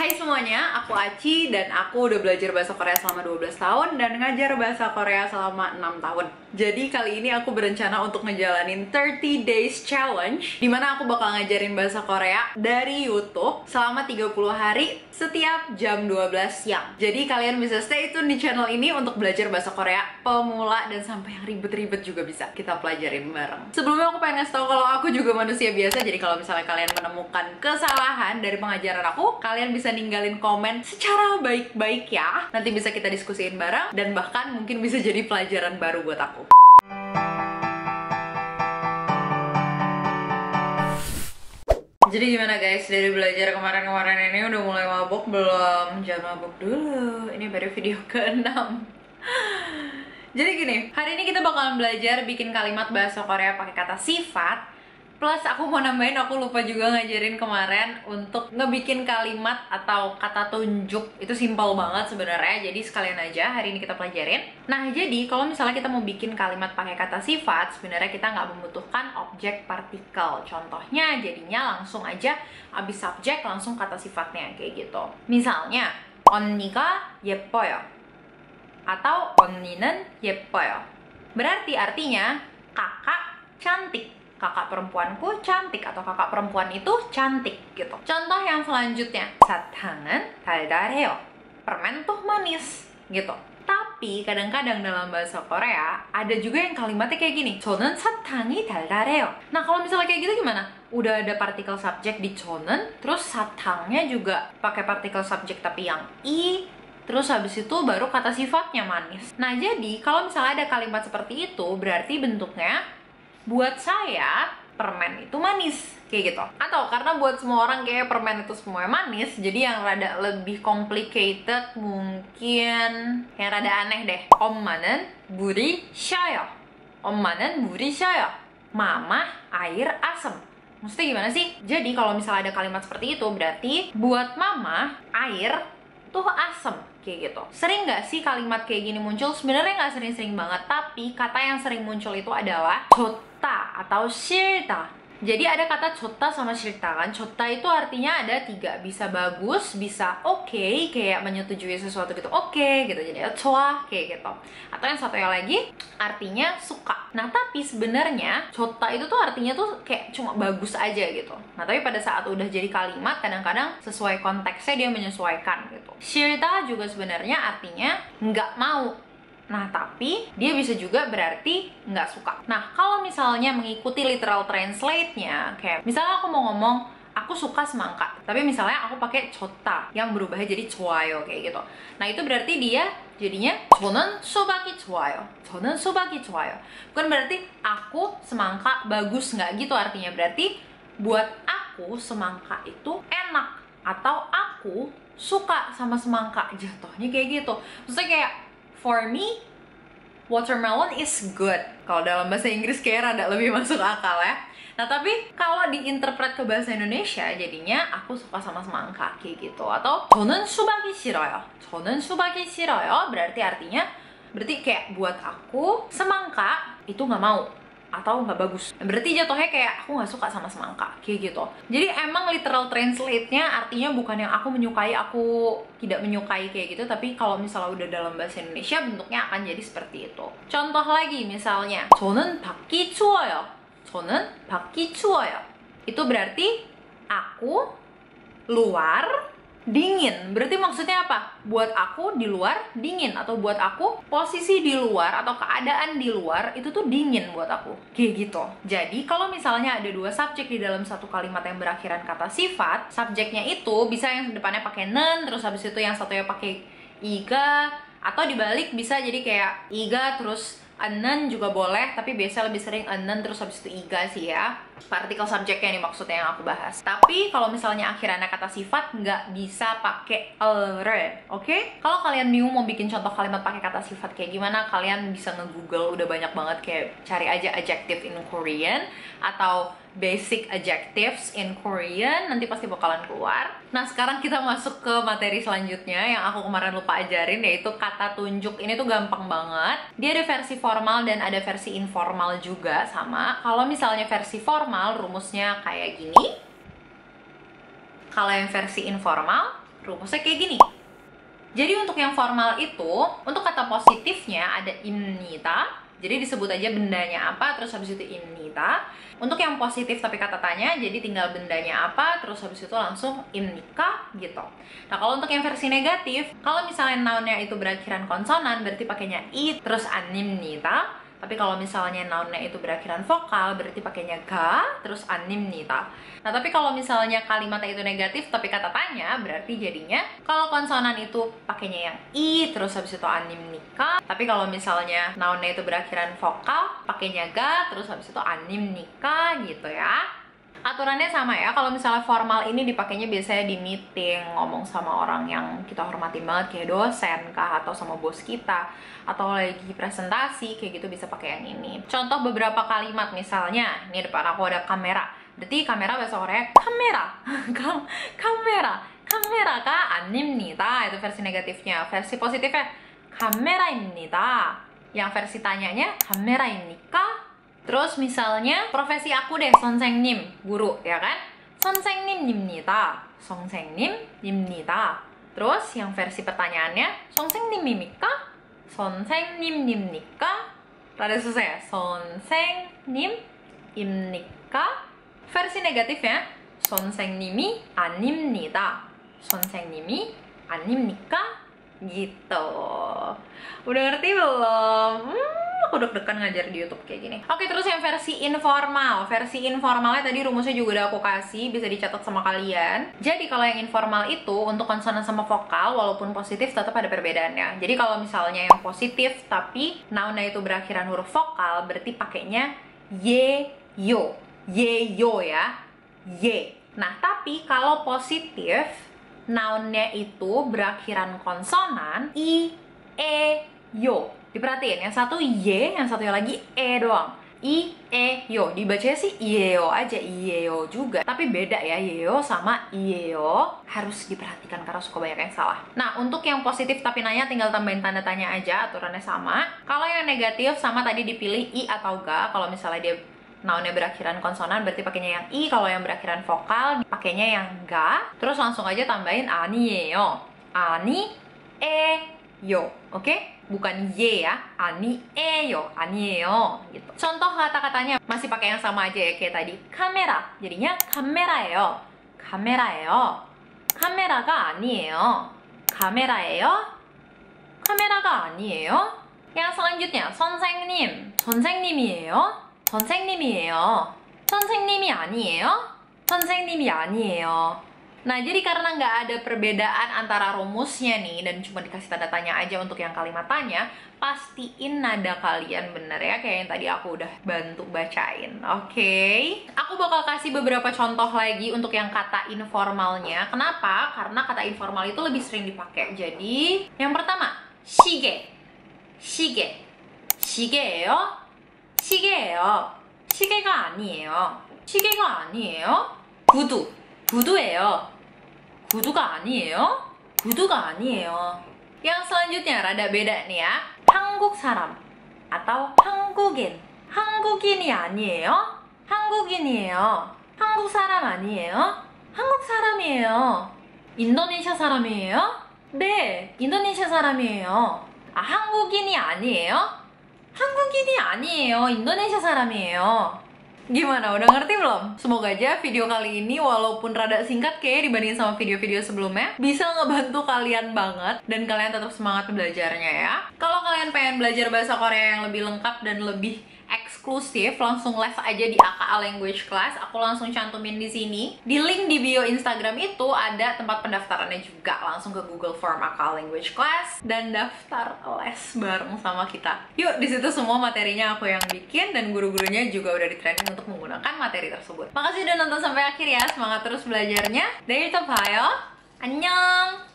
Hai semuanya, aku Aci dan aku udah belajar bahasa Korea selama 12 tahun dan ngajar bahasa Korea selama 6 tahun. Jadi kali ini aku berencana untuk ngejalanin 30 days challenge dimana aku bakal ngajarin bahasa Korea dari YouTube selama 30 hari setiap jam 12 siang. Jadi kalian bisa stay tune di channel ini untuk belajar bahasa Korea pemula dan sampai yang ribet-ribet juga bisa kita pelajarin bareng. Sebelumnya aku pengen ngasih tau kalau aku juga manusia biasa, jadi kalau misalnya kalian menemukan kesalahan dari pengajaran aku, kalian bisa ninggalin komen secara baik-baik ya. Nanti bisa kita diskusiin bareng dan bahkan mungkin bisa jadi pelajaran baru buat aku. Jadi gimana guys, dari belajar kemarin-kemarin ini udah mulai mabok belum? Jangan mabok dulu, ini baru video ke-6. Jadi gini, hari ini kita bakalan belajar bikin kalimat bahasa Korea pakai kata sifat. Plus aku mau nambahin, aku lupa juga ngajarin kemarin untuk ngebikin kalimat atau kata tunjuk. Itu simpel banget sebenarnya, jadi sekalian aja hari ini kita pelajarin. Nah, jadi kalau misalnya kita mau bikin kalimat pakai kata sifat, sebenarnya kita nggak membutuhkan objek partikel. Contohnya jadinya langsung aja abis subjek langsung kata sifatnya kayak gitu. Misalnya, 언니가 예뻐요 atau 언니는 예뻐요. Berarti artinya kakak cantik. Kakak perempuanku cantik atau kakak perempuan itu cantik gitu. Contoh yang selanjutnya, 사탕은 달달해요. Permen tuh manis gitu. Tapi kadang-kadang dalam bahasa Korea ada juga yang kalimatnya kayak gini, 저는 사탕이 달달해요. Nah, kalau misalnya kayak gitu gimana? Udah ada partikel subjek di 저는, terus 사탕nya juga pakai partikel subjek tapi yang i, terus habis itu baru kata sifatnya manis. Nah, jadi kalau misalnya ada kalimat seperti itu, berarti bentuknya buat saya permen itu manis kayak gitu. Atau karena buat semua orang kayak permen itu semuanya manis, jadi yang rada lebih complicated mungkin yang rada aneh deh. 엄마는 물이 셔요. 엄마는 물이 셔요. Mama air asam. Maksudnya gimana sih? Jadi kalau misalnya ada kalimat seperti itu, berarti buat mama air tuh asem kayak gitu. Sering nggak sih kalimat kayak gini muncul? Sebenarnya nggak sering-sering banget, tapi kata yang sering muncul itu adalah 좋다 atau 싫다. Jadi ada kata 좋다 sama 싫다 kan. 좋다 itu artinya ada 3, bisa bagus, bisa oke, kayak menyetujui sesuatu gitu, oke gitu, jadi 좋아 kayak gitu. Atau yang satunya lagi artinya suka. Nah, tapi sebenarnya 좋다 itu tuh artinya tuh kayak cuma bagus aja gitu. Nah, tapi pada saat udah jadi kalimat, kadang-kadang sesuai konteksnya dia menyesuaikan gitu. 싫다 juga sebenarnya artinya nggak mau. Nah, tapi dia bisa juga berarti nggak suka. Nah, kalau misalnya mengikuti literal translate-nya, kayak misalnya aku mau ngomong, aku suka semangka, tapi misalnya aku pakai 좋다 yang berubah jadi 좋아요 kayak gitu. Nah, itu berarti dia jadinya 저는 수박이 좋아요. 저는 수박이 좋아요. Bukan berarti aku semangka bagus, nggak gitu artinya. Berarti buat aku semangka itu enak, atau aku suka sama semangka, jatuhnya kayak gitu. Maksudnya kayak for me, watermelon is good. Kalau dalam bahasa Inggris kayak rada lebih masuk akal ya. Nah, tapi kalau diinterpret ke bahasa Indonesia, jadinya aku suka sama semangka kayak gitu. Atau 저는 수박이 싫어요. 저는 수박이 싫어요. Berarti artinya, berarti kayak buat aku semangka itu nggak mau atau nggak bagus. Berarti jatuhnya kayak aku nggak suka sama semangka kayak gitu. Jadi emang literal translate-nya artinya bukan yang aku menyukai, aku tidak menyukai kayak gitu, tapi kalau misalnya udah dalam bahasa Indonesia bentuknya akan jadi seperti itu. Contoh lagi misalnya, 저는 밖이 추워요. 저는 밖이 추워요. Itu berarti aku luar dingin. Berarti maksudnya apa? Buat aku di luar dingin, atau buat aku posisi di luar atau keadaan di luar itu tuh dingin buat aku kayak gitu. Jadi kalau misalnya ada 2 subjek di dalam satu kalimat yang berakhiran kata sifat, subjeknya itu bisa yang depannya pakai nen, terus habis itu yang satunya pakai iga, atau dibalik bisa jadi kayak iga terus enen juga boleh, tapi biasa lebih sering enen terus habis itu iga sih ya. Partikel subjeknya nih maksudnya yang aku bahas. Tapi kalau misalnya akhirannya kata sifat, nggak bisa pakai ere, oke? Kalau kalian bingung mau bikin contoh kalimat pakai kata sifat kayak gimana, kalian bisa nge-google, udah banyak banget, kayak cari aja adjective in Korean atau basic adjectives in Korean, nanti pasti bakalan keluar. Nah, sekarang kita masuk ke materi selanjutnya yang aku kemarin lupa ajarin, yaitu kata tunjuk. Ini tuh gampang banget. Dia ada versi formal dan ada versi informal juga sama. Kalau misalnya versi formal, rumusnya kayak gini. Kalau yang versi informal, rumusnya kayak gini. Jadi untuk yang formal itu, untuk kata positifnya ada imnita. Jadi disebut aja bendanya apa, terus habis itu imnita. Untuk yang positif tapi kata tanya, jadi tinggal bendanya apa, terus habis itu langsung imnika gitu. Nah kalau untuk yang versi negatif, kalau misalnya nounnya itu berakhiran konsonan, berarti pakainya i terus animnita. Tapi kalau misalnya nounnya itu berakhiran vokal, berarti pakainya ga, terus animnita. Nah, tapi kalau misalnya kalimatnya itu negatif, tapi kata tanya, berarti jadinya kalau konsonan itu pakainya yang i, terus habis itu animnika. Tapi kalau misalnya nounnya itu berakhiran vokal, pakainya ga, terus habis itu animnika gitu ya. Aturannya sama ya, kalau misalnya formal ini dipakainya biasanya di meeting, ngomong sama orang yang kita hormati banget kayak dosen kah, atau sama bos kita, atau lagi presentasi, kayak gitu bisa pakai yang ini. Contoh beberapa kalimat misalnya, ini depan aku ada kamera, berarti kamera bahasa Korea kamera. Kamera, kamera kah 아닙니다. Itu versi negatifnya. Versi positifnya kamera입니다. Yang versi tanyanya kamera입니까? Terus misalnya profesi aku deh, 선생님, guru, ya kan? 선생님입니다. 선생님입니다. Terus yang versi pertanyaannya, 선생님입니까? 선생님입니까? Rada susah ya? 선생님입니까? Versi negatifnya, 선생님이 아닙니다. 선생님이 아닙니까? Gitu. Udah ngerti belum? Aku deg-degan ngajar di YouTube kayak gini. Oke, terus yang versi informal. Versi informalnya tadi rumusnya juga udah aku kasih, bisa dicatat sama kalian. Jadi kalau yang informal itu untuk konsonan sama vokal, walaupun positif tetap ada perbedaannya. Jadi kalau misalnya yang positif tapi nounnya itu berakhiran huruf vokal, berarti pakainya ye, yo. Ye, yo ya. Ye. Nah, tapi kalau positif nounnya itu berakhiran konsonan i, e, yo. Diperhatiin, yang satu y, yang satunya lagi e doang. I, e, yo. Dibacanya sih ieo aja, ieo juga. Tapi beda ya, ieo sama ieo. Harus diperhatikan karena suka banyak yang salah. Nah, untuk yang positif tapi nanya tinggal tambahin tanda tanya aja, aturannya sama. Kalau yang negatif sama tadi dipilih i atau ga. Kalau misalnya dia nounnya berakhiran konsonan berarti pakainya yang i, kalau yang berakhiran vokal pakainya yang ga. Terus langsung aja tambahin 아니에요. 아니에요. Oke? Bukan y ya. 아니에요. 아니에요 gitu. Contoh kata-katanya masih pakai yang sama aja ya kayak tadi. kamera. Jadinya 카메라예요. 카메라예요. 카메라가 아니에요. 카메라예요. 카메라가 아니에요. Yang selanjutnya, 선생님. 선생님이에요. 선생님이에요. 선생님이 아니에요? 선생님이 아니에요. Nah, jadi karena nggak ada perbedaan antara rumusnya nih, dan cuma dikasih tanda tanya aja untuk yang kalimat tanya, pastiin nada kalian bener ya, kayak yang tadi aku udah bantu bacain. Oke? Aku bakal kasih beberapa contoh lagi untuk yang kata informalnya. Kenapa? Karena kata informal itu lebih sering dipakai. Jadi, yang pertama, 시계. 시계. 시계예요? 시계예요. 시계가 아니에요. 시계가 아니에요. 구두. 구두예요. 구두가 아니에요. 구두가 아니에요. Yang selanjutnya rada beda nih ya. 한국 사람 atau 한국인. 한국인이 아니에요. 한국인이에요. 한국 사람 아니에요. 한국 사람이에요. 인도네시아 사람이에요? 네, 인도네시아 사람이에요. 아, 한국인이 아니에요? 한국인이 아니에요. 인도네시아 사람이에요. Gimana? Udah ngerti belum? Semoga aja video kali ini walaupun rada singkat kayak dibanding sama video-video sebelumnya bisa ngebantu kalian banget dan kalian tetap semangat belajarnya ya. Kalau kalian pengen belajar bahasa Korea yang lebih lengkap dan lebih eksklusif, langsung live aja di AKA Language Class. Aku langsung cantumin di sini. Di link di bio Instagram itu ada tempat pendaftarannya juga. Langsung ke Google Form AKA Language Class dan daftar les bareng sama kita. Yuk, di situ semua materinya aku yang bikin dan guru-gurunya juga udah di-training untuk menggunakan materi tersebut. Makasih udah nonton sampai akhir ya. Semangat terus belajarnya. Dari Topayo. Annyeong.